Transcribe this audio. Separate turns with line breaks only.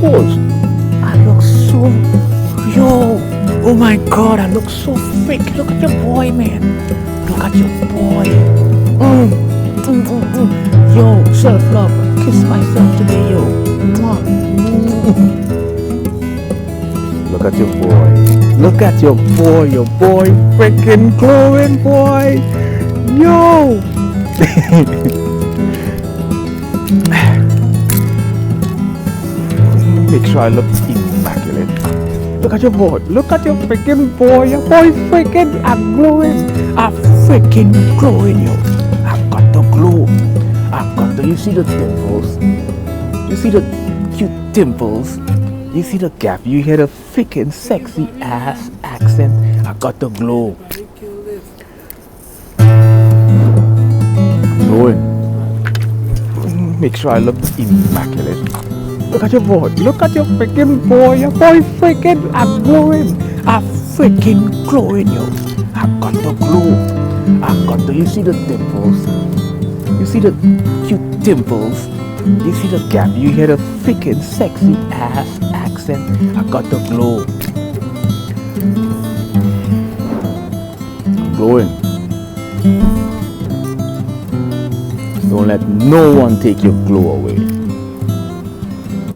Pause. I look so, yo, oh my God, I look so thick. Look at your boy, man. Look at your boy. Yo, self-love. Kiss myself today, yo. Look at your boy. Look at your boy. Your boy freaking glowing, boy. Yo. Make sure I look immaculate. Look at your boy. Look at your freaking boy. Your boy freaking I'm glowing. I'm freaking glowing, yo. I've got the glow. I've got the, you see the dimples? You see the cute dimples? You see the gap? You hear the freaking sexy ass accent? I got the glow. Glowing. Make sure I look immaculate. Look at your boy. Look at your freaking boy. Your boy freaking I'm glowing. I'm freaking glowing, yo. I've got the glow. I've got the, you see the dimples? You see the cute dimples? You see the gap? You hear the freaking sexy ass accent? I got the glow. I'm glowing. Don't let no one take your glow away.